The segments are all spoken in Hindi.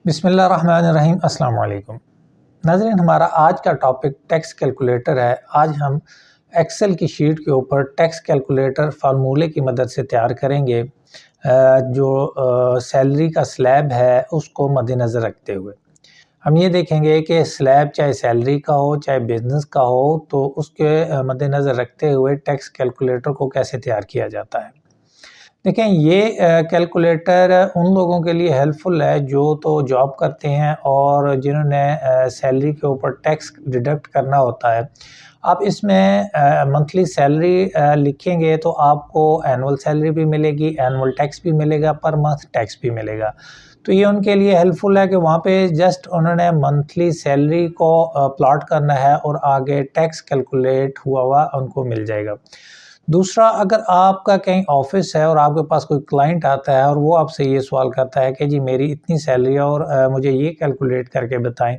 बिस्मिल्लाहिर्रहमानिर्रहीम। अस्सलाम वालेकुम नाज़रीन, हमारा आज का टॉपिक टैक्स कैलकुलेटर है। आज हम एक्सेल की शीट के ऊपर टैक्स कैलकुलेटर फार्मूले की मदद से तैयार करेंगे जो सैलरी का स्लैब है उसको मद्देनज़र रखते हुए हम ये देखेंगे कि स्लैब चाहे सैलरी का हो चाहे बिज़नेस का हो तो उसके मद्देनज़र रखते हुए टैक्स कैलकुलेटर को कैसे तैयार किया जाता है। देखें, ये कैलकुलेटर उन लोगों के लिए हेल्पफुल है जो तो जॉब करते हैं और जिन्होंने सैलरी के ऊपर टैक्स डिडक्ट करना होता है। आप इसमें मंथली सैलरी लिखेंगे तो आपको एनुअल सैलरी भी मिलेगी, एनुअल टैक्स भी मिलेगा, पर मंथ टैक्स भी मिलेगा। तो ये उनके लिए हेल्पफुल है कि वहाँ पे जस्ट उन्होंने मंथली सैलरी को प्लॉट करना है और आगे टैक्स कैलकुलेट हुआ हुआ उनको मिल जाएगा। दूसरा, अगर आपका कहीं ऑफ़िस है और आपके पास कोई क्लाइंट आता है और वो आपसे ये सवाल करता है कि जी मेरी इतनी सैलरी है और मुझे ये कैलकुलेट करके बताएँ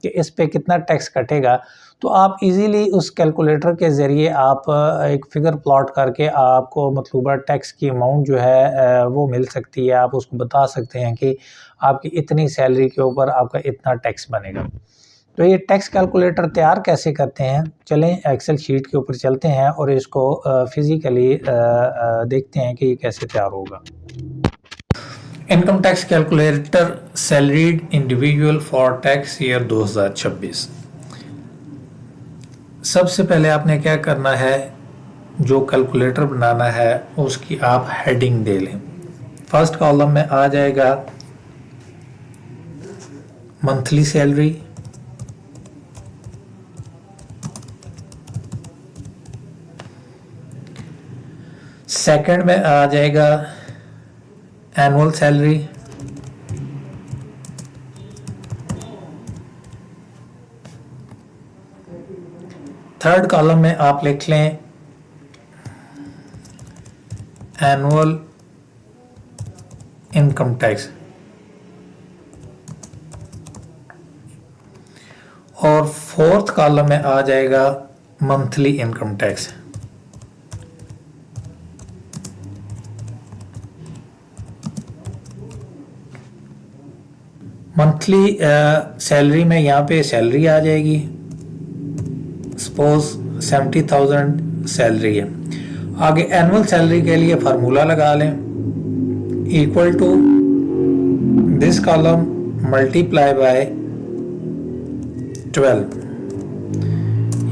कि इस पे कितना टैक्स कटेगा, तो आप इज़ीली उस कैलकुलेटर के ज़रिए आप एक फ़िगर प्लॉट करके आपको मतलूबा टैक्स की अमाउंट जो है वो मिल सकती है। आप उसको बता सकते हैं कि आपकी इतनी सैलरी के ऊपर आपका इतना टैक्स बनेगा। तो ये टैक्स कैलकुलेटर तैयार कैसे करते हैं, चलें एक्सेल शीट के ऊपर चलते हैं और इसको फिज़िकली देखते हैं कि ये कैसे तैयार होगा। Income tax calculator salaried individual for tax year 2026। सबसे पहले आपने क्या करना है, जो कैलकुलेटर बनाना है उसकी आप हेडिंग दे लें। फर्स्ट कॉलम में आ जाएगा मंथली सैलरी, सेकंड में आ जाएगा एनुअल सैलरी, थर्ड कॉलम में आप लिख लें एनुअल इनकम टैक्स, और फोर्थ कॉलम में आ जाएगा monthly income tax. Monthly salary में यहाँ पे सैलरी आ जाएगी, सपोज 70,000 सैलरी है। आगे एनुअल सैलरी के लिए फार्मूला लगा लें, equal to this column multiply by 12।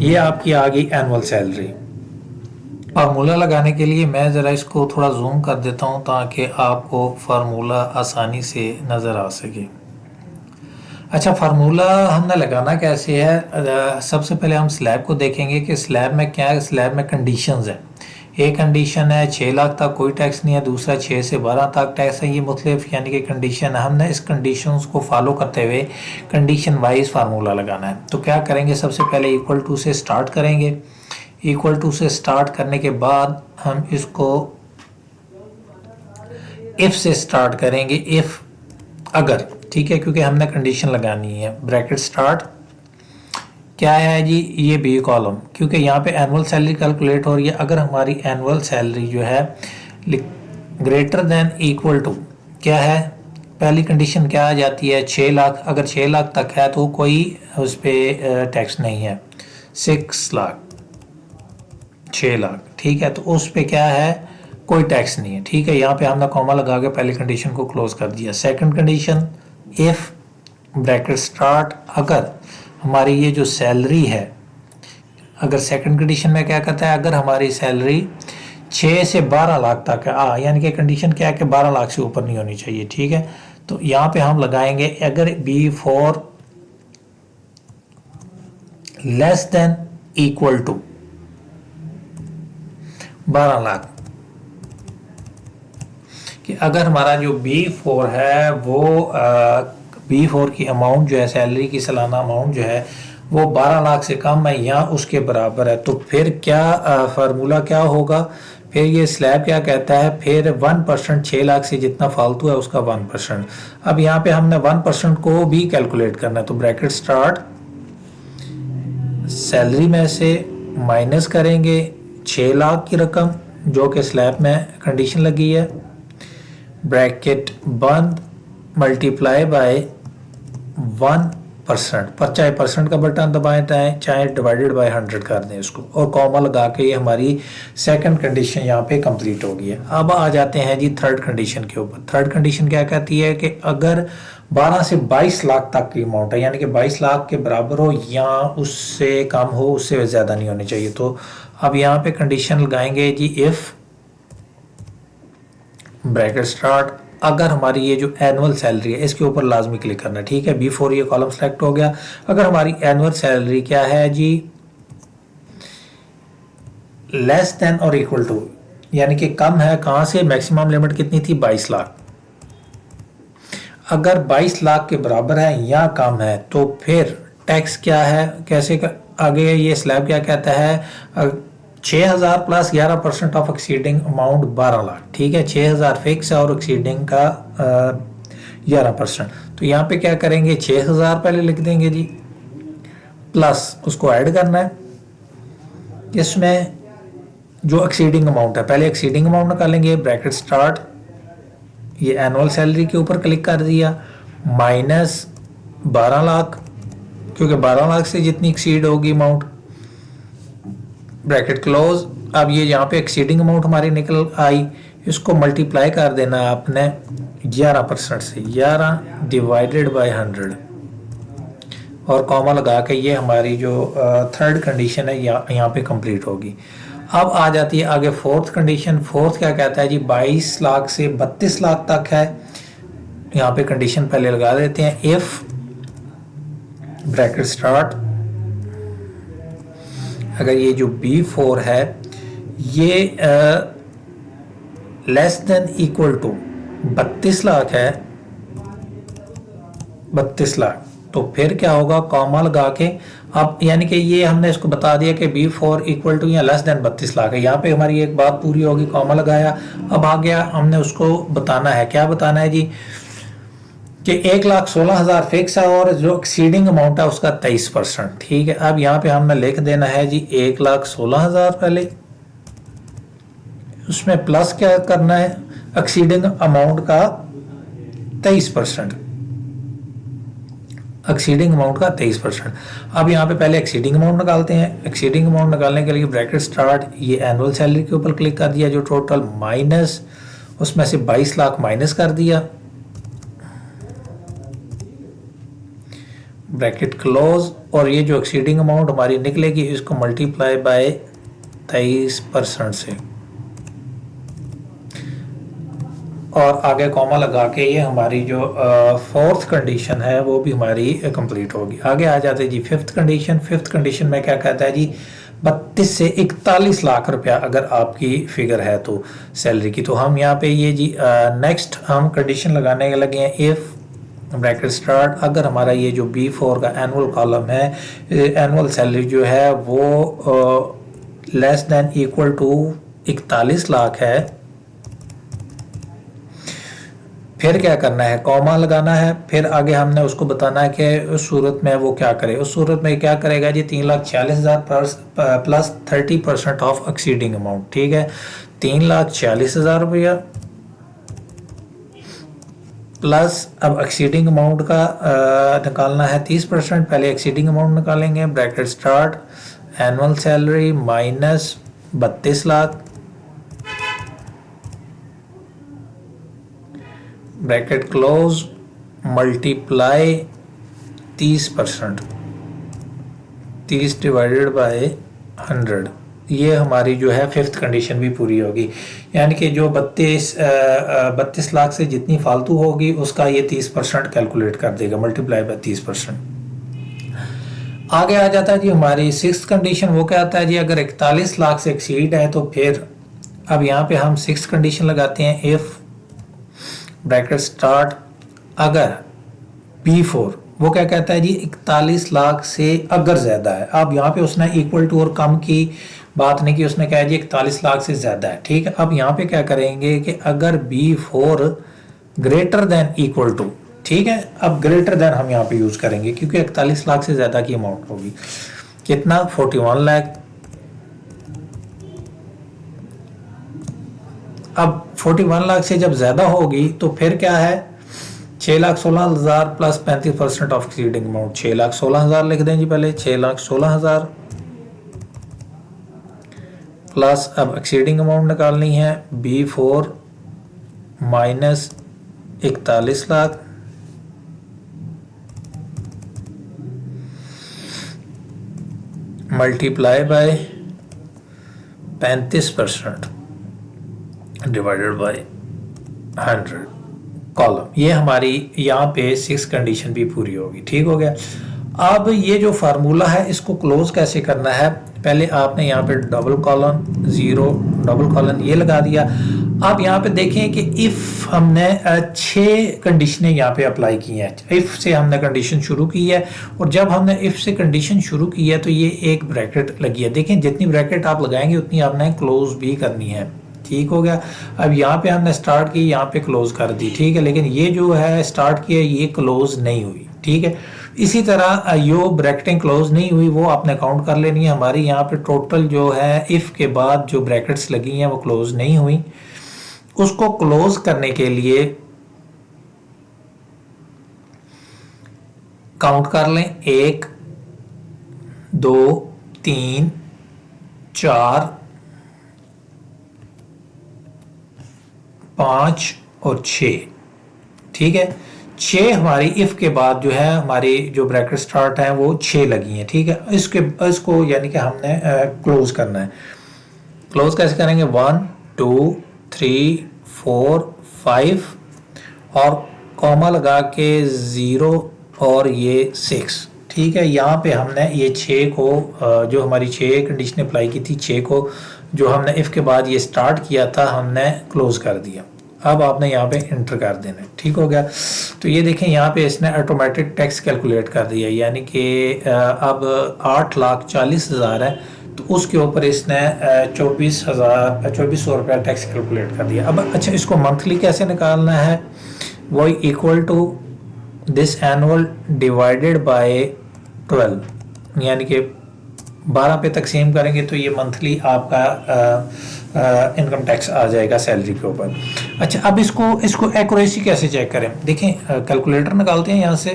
ये आपकी आ गई एनुअल सैलरी। फार्मूला लगाने के लिए मैं ज़रा इसको थोड़ा जूम कर देता हूँ ताकि आपको फार्मूला आसानी से नज़र आ सके। अच्छा, फार्मूला हमने लगाना कैसे है, सबसे पहले हम स्लैब को देखेंगे कि स्लैब में क्या है। स्लैब में कंडीशंस है। एक कंडीशन है 6 लाख तक कोई टैक्स नहीं है, दूसरा 6 से 12 तक टैक्स है। ये मुख्तलिफ यानी कि कंडीशन है। हमने इस कंडीशंस को फॉलो करते हुए कंडीशन वाइज फार्मूला लगाना है। तो क्या करेंगे, सबसे पहले इक्वल टू से स्टार्ट करेंगे। इक्वल टू से स्टार्ट करने के बाद हम इसको इफ़ से स्टार्ट करेंगे, इफ़ अगर, ठीक है, क्योंकि हमने कंडीशन लगानी है। ब्रैकेट स्टार्ट क्या है जी, ये बी कॉलम, क्योंकि यहाँ पे एनुअल सैलरी कैलकुलेट हो रही है। अगर हमारी एनुअल सैलरी जो है ग्रेटर देन इक्वल टू क्या है, पहली कंडीशन क्या आ जाती है, 6 लाख। अगर 6 लाख तक है तो कोई उस पर टैक्स नहीं है। 6 लाख, 6 लाख, ठीक है, तो उस पर क्या है, कोई टैक्स नहीं है। ठीक है, यहाँ पे हमने कॉमा लगा के पहली कंडीशन को क्लोज कर दिया। Second condition, if bracket start अगर हमारी ये जो सैलरी है, अगर सेकंड कंडीशन में क्या कहता है, अगर हमारी सैलरी 6 से 12 लाख तक है, यानी कि कंडीशन क्या है कि 12 लाख से ऊपर नहीं होनी चाहिए। ठीक है, तो यहाँ पे हम लगाएंगे अगर B four less than equal to 12 lakh, कि अगर हमारा जो B4 है वो B4 की अमाउंट जो है, सैलरी की सालाना अमाउंट जो है वो 12 लाख से कम है या उसके बराबर है, तो फिर क्या फार्मूला क्या होगा, फिर ये स्लैब क्या कहता है, फिर 1% 6 लाख से जितना फालतू है उसका 1%। अब यहाँ पे हमने 1% को भी कैलकुलेट करना है, तो ब्रैकेट स्टार्ट सैलरी में से माइनस करेंगे 6 लाख की रकम जो कि स्लैब में कंडीशन लगी है, ब्रैकेट बंद, मल्टीप्लाई बाय 1% पर, चाहे परसेंट का बटन दबाएं चाहे डिवाइडेड बाय 100 कर दें इसको, और कॉमा लगा के ये हमारी सेकंड कंडीशन यहाँ पे कंप्लीट हो गई है। अब आ जाते हैं जी थर्ड कंडीशन के ऊपर। थर्ड कंडीशन क्या कहती है कि अगर 12 से 22 लाख तक की अमाउंट है, यानी कि 22 लाख के बराबर हो या उससे कम हो, उससे ज़्यादा नहीं होनी चाहिए। तो अब यहाँ पे कंडीशन लगाएंगे जी इफ़ ब्रैकेट स्टार्ट, अगर हमारी ये जो एनुअल सैलरी है इसके ऊपर लाजमी क्लिक करना है, ठीक है। B4 ये कॉलम सेलेक्ट हो गया। अगर हमारी एनुअल सैलरी क्या है जी, लेस देन और इक्वल टू, यानी कि कम है, कहाँ से, मैक्सिमम लिमिट कितनी थी 22 लाख। अगर 22 लाख के बराबर है या कम है तो फिर टैक्स क्या है, कैसे आगे ये स्लैब क्या कहता है, 6000 plus 11% of exceeding amount 12 lakh, ठीक है। 6000 फिक्स है और एक्सीडिंग का 11%। तो यहाँ पे क्या करेंगे, 6000 पहले लिख देंगे जी, प्लस उसको ऐड करना है इसमें जो एक्सीडिंग अमाउंट है, पहले एक्सीडिंग अमाउंट निकालेंगे, ब्रैकेट स्टार्ट, ये एनुअल सैलरी के ऊपर क्लिक कर दिया, माइनस 12 लाख, क्योंकि 12 लाख से जितनी एक्सीड होगी अमाउंट, ब्रैकेट क्लोज। अब ये यहाँ पे एक्सीडिंग अमाउंट हमारी निकल आई, इसको मल्टीप्लाई कर देना है आपने 11% से, 11 डिवाइडेड बाय 100 और कॉमा लगा के ये हमारी जो थर्ड कंडीशन है यहाँ पे कंप्लीट होगी। अब आ जाती है आगे फोर्थ कंडीशन। फोर्थ क्या कहता है जी, 22 लाख से 32 लाख तक है। यहाँ पे कंडीशन पहले लगा देते हैं, इफ ब्रैकेट स्टार्ट, अगर ये जो B4 है ये less than equal to 32 lakh है, 32 लाख, तो फिर क्या होगा, कॉमा लगा के, अब यानी कि ये हमने इसको बता दिया कि B4 इक्वल टू या लेस देन 32 लाख है। यहाँ पे हमारी एक बात पूरी होगी, कॉमा लगाया। अब आ गया, हमने उसको बताना है, क्या बताना है जी, कि 1,16,000 फिक्स है और जो एक्सीडिंग अमाउंट है उसका 23%, ठीक है। अब यहाँ पे हमने लिख देना है जी 1,16,000 पहले, उसमें प्लस क्या करना है, एक्सीडिंग अमाउंट का 23%, एक्सीडिंग अमाउंट का 23%। अब यहाँ पे पहले एक्सीडिंग अमाउंट निकालते हैं। एक्सीडिंग अमाउंट निकालने के लिए ब्रैकेट स्टार्ट, ये एनुअल सैलरी के ऊपर क्लिक कर दिया जो टोटल, माइनस उसमें से 22 लाख माइनस कर दिया, ब्रैकेट क्लोज, और ये जो एक्सीडिंग अमाउंट हमारी निकलेगी इसको मल्टीप्लाई बाय 23% से, और आगे कॉमा लगा के ये हमारी जो फोर्थ कंडीशन है वो भी हमारी कंप्लीट होगी। आगे आ जाते हैं जी फिफ्थ कंडीशन। फिफ्थ कंडीशन में क्या कहता है जी, 32 से 41 लाख रुपया अगर आपकी फिगर है तो सैलरी की, तो हम यहाँ पे ये जी नेक्स्ट हम कंडीशन लगाने लगे हैं, इफ ब्रैकेट स्टार्ट, अगर हमारा ये जो B4 का एनुअल कॉलम है, एनुअल सैलरी जो है वो less than equal to 41 lakh है, फिर क्या करना है, कॉमा लगाना है। फिर आगे हमने उसको बताना है कि उस सूरत में वो क्या करे। उस सूरत में क्या करेगा जी, 3,46,000 प्लस 30% ऑफ एक्सीडिंग अमाउंट, ठीक है। 3,46,000 रुपया प्लस, अब एक्सीडिंग अमाउंट का निकालना है 30%, पहले एक्सीडिंग अमाउंट निकालेंगे, bracket start, annual salary minus 32 lakh, bracket close, multiply 30%, 30 divided by 100, ये हमारी जो है फिफ्थ कंडीशन भी पूरी होगी। यानी कि जो 32 लाख से जितनी फालतू होगी उसका ये 30% कैलकुलेट कर देगा, मल्टीप्लाई बाय 30%। आगे आ जाता है जी हमारी सिक्स्थ कंडीशन। वो क्या आता है जी, अगर 41 लाख से एक्सीड है तो फिर अब यहाँ पे हम सिक्स्थ कंडीशन लगाते हैं, इफ ब्रैकेट स्टार्ट, अगर B4 वो क्या कहता है जी, 41 लाख से अगर ज्यादा है। अब यहाँ पे उसने इक्वल टू और कम की बात नहीं की, उसने कहा जी 41 लाख से ज्यादा है, ठीक है। अब यहाँ पे क्या करेंगे कि अगर B4 greater than equal to, ठीक है, अब ग्रेटर देन हम यहाँ पे यूज करेंगे क्योंकि 41 लाख से ज्यादा की अमाउंट होगी, कितना, 41 लाख। अब 41 लाख से जब ज्यादा होगी तो फिर क्या है, 6,16,000 प्लस 35% ऑफ एक्सीडिंग अमाउंट, 6,16,000 लिख दें जी पहले, 6,16,000 प्लस अब एक्सीडिंग अमाउंट निकालनी है B4 minus 41 lakh multiply by 35% divided by 100 column. ये हमारी यहाँ पे 6 कंडीशन भी पूरी होगी। ठीक हो गया। अब ये जो फार्मूला है इसको क्लोज कैसे करना है, पहले आपने यहाँ पे डबल कॉलन 0 डबल कॉलन ये लगा दिया। आप यहाँ पे देखें कि इफ़ हमने 6 कंडीशनें यहाँ पे अप्लाई की हैं। इफ़ से हमने कंडीशन शुरू की है और जब हमने इफ़ से कंडीशन शुरू की है तो ये एक ब्रैकेट लगी है। देखें जितनी ब्रैकेट आप लगाएंगे उतनी आपने क्लोज भी करनी है। ठीक हो गया। अब यहाँ पे हमने स्टार्ट की, यहाँ पे क्लोज कर दी। ठीक है, लेकिन ये जो है स्टार्ट किया ये क्लोज नहीं हुई। ठीक है, इसी तरह यो ब्रैकेटिंग क्लोज नहीं हुई वो आपने काउंट कर लेनी है। हमारी यहाँ पे टोटल जो है इफ़ के बाद जो ब्रैकेट्स लगी हैं वो क्लोज नहीं हुई। उसको क्लोज करने के लिए काउंट कर लें 1 2 3 4 5 और 6। ठीक है, 6 हमारी इफ के बाद जो है हमारी जो ब्रैकेट स्टार्ट है वो 6 लगी हैं। ठीक है, इसको यानी कि हमने क्लोज करना है। क्लोज कैसे करेंगे, 1 2 3 4 5 और कॉमा लगा के 0 और ये 6। ठीक है, यहाँ पे हमने ये 6 को जो हमारी 6 कंडीशन अप्लाई की थी, 6 को जो हमने इफ़ के बाद ये स्टार्ट किया था हमने क्लोज कर दिया। अब आपने यहाँ पे इंटर कर देना है। ठीक हो गया। तो ये देखें यहाँ पे इसने ऑटोमेटिक टैक्स कैलकुलेट कर दिया, यानी कि अब 8,40,000 है तो उसके ऊपर इसने 24,000 रुपया टैक्स कैलकुलेट कर दिया। अब अच्छा, इसको मंथली कैसे निकालना है, वही equal to this annual divided by 12, यानी कि 12 पे तकसीम करेंगे तो ये मंथली आपका इनकम टैक्स आ जाएगा सैलरी के ऊपर। अच्छा, अब इसको एक्यूरेसी कैसे चेक करें, देखें कैलकुलेटर निकालते हैं यहाँ से।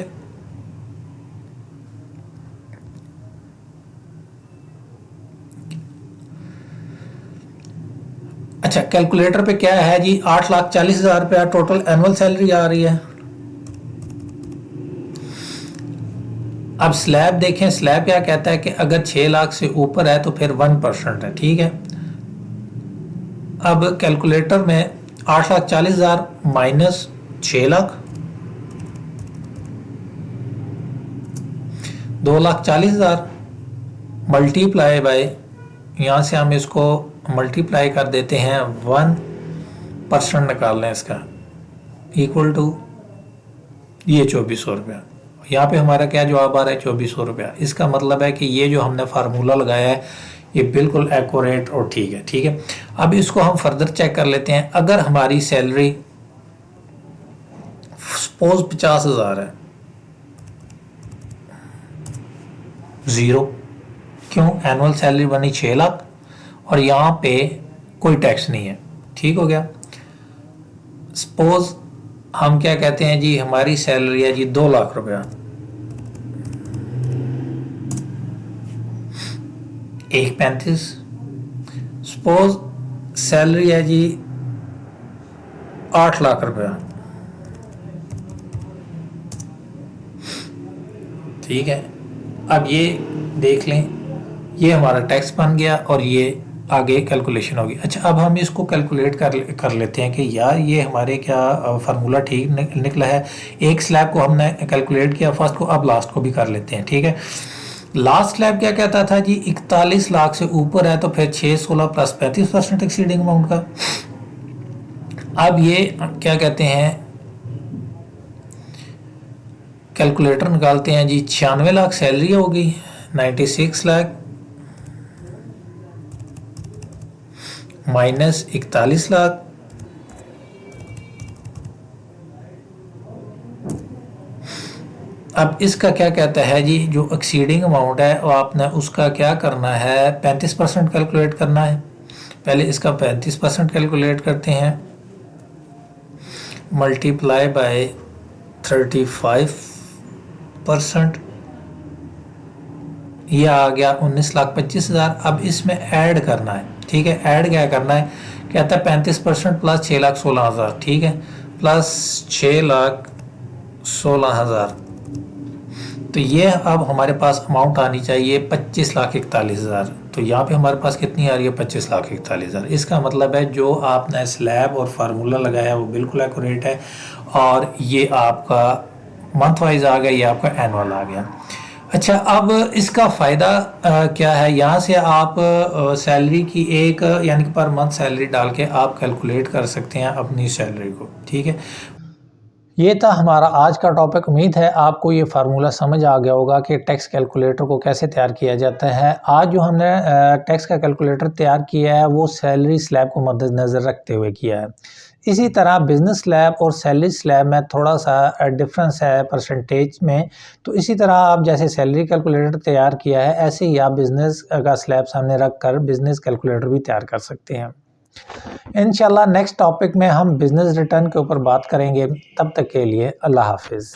अच्छा, कैलकुलेटर पे क्या है जी, 8,40,000 रुपया टोटल एनुअल सैलरी आ रही है। अब स्लैब देखें, स्लैब क्या कहता है कि अगर 6 लाख से ऊपर है तो फिर 1% है। ठीक है, अब कैलकुलेटर में 8,40,000 माइनस 6 लाख 2,40,000 मल्टीप्लाई बाय, यहाँ से हम इसको मल्टीप्लाई कर देते हैं 1% निकाल लें इसका, इक्वल टू ये 2400 रुपया। यहाँ पे हमारा क्या जवाब आ रहा है, 2400 रुपया। इसका मतलब है कि ये जो हमने फार्मूला लगाया है ये बिल्कुल एक्यूरेट और ठीक है। ठीक है, अब इसको हम फर्दर चेक कर लेते हैं। अगर हमारी सैलरी सपोज 50,000 है, 0, क्यों, एनुअल सैलरी बनी 6 लाख और यहाँ पे कोई टैक्स नहीं है। ठीक हो गया। सपोज हम क्या कहते हैं जी, हमारी सैलरी है जी 2 लाख रुपया, 1,35। सपोज सैलरी है जी 8 लाख रुपया। ठीक है, अब ये देख लें, ये हमारा टैक्स बन गया और ये आगे कैलकुलेशन होगी। अच्छा, अब हम इसको कैलकुलेट कर लेते हैं कि यार ये हमारे क्या फार्मूला ठीक निकला है। एक स्लैब को हमने कैलकुलेट किया फर्स्ट को, अब लास्ट को भी कर लेते हैं। ठीक है, लास्ट स्लैब क्या कहता था जी, 41 लाख से ऊपर है तो फिर 6 16 प्लस 35% एक्सीडिंग अमाउंट का। अब ये क्या कहते हैं, कैलकुलेटर निकालते हैं जी, 96 लाख सैलरी होगी, 96 लाख माइनस 41 लाख, अब इसका क्या कहता है जी, जो एक्सीडिंग अमाउंट है वो आपने उसका क्या करना है, 35% कैलकुलेट करना है। पहले इसका 35% कैलकुलेट करते हैं, मल्टीप्लाई बाय 35%, ये आ गया 19,25,000। अब इसमें ऐड करना है, ठीक है। ऐड क्या करना है, कहता है 35% प्लस 6,16,000, ठीक है, प्लस 6,16,000। तो ये अब हमारे पास अमाउंट आनी चाहिए 25,41,000। तो यहाँ पे हमारे पास कितनी आ रही है, 25,41,000। इसका मतलब है जो आपने स्लैब और फार्मूला लगाया वो बिल्कुल एक्यूरेट है, और ये आपका मंथ वाइज आ गया, ये आपका एनुअल आ गया। अच्छा, अब इसका फ़ायदा क्या है, यहाँ से आप सैलरी की एक यानी कि पर मंथ सैलरी डाल के आप कैलकुलेट कर सकते हैं अपनी सैलरी को, ठीक है। ये था हमारा आज का टॉपिक। उम्मीद है आपको ये फार्मूला समझ आ गया होगा कि टैक्स कैलकुलेटर को कैसे तैयार किया जाता है। आज जो हमने टैक्स का कैलकुलेटर तैयार किया है वो सैलरी स्लैब को मद्देनज़र रखते हुए किया है। इसी तरह बिज़नेस स्लैब और सैलरी स्लैब में थोड़ा सा डिफरेंस है परसेंटेज में। तो इसी तरह आप जैसे सैलरी कैलकुलेटर तैयार किया है, ऐसे ही आप बिज़नेस का स्लैब सामने रख कर बिज़नेस कैलकुलेटर भी तैयार कर सकते हैं। इंशाल्लाह नेक्स्ट टॉपिक में हम बिज़नेस रिटर्न के ऊपर बात करेंगे। तब तक के लिए अल्लाह हाफिज़।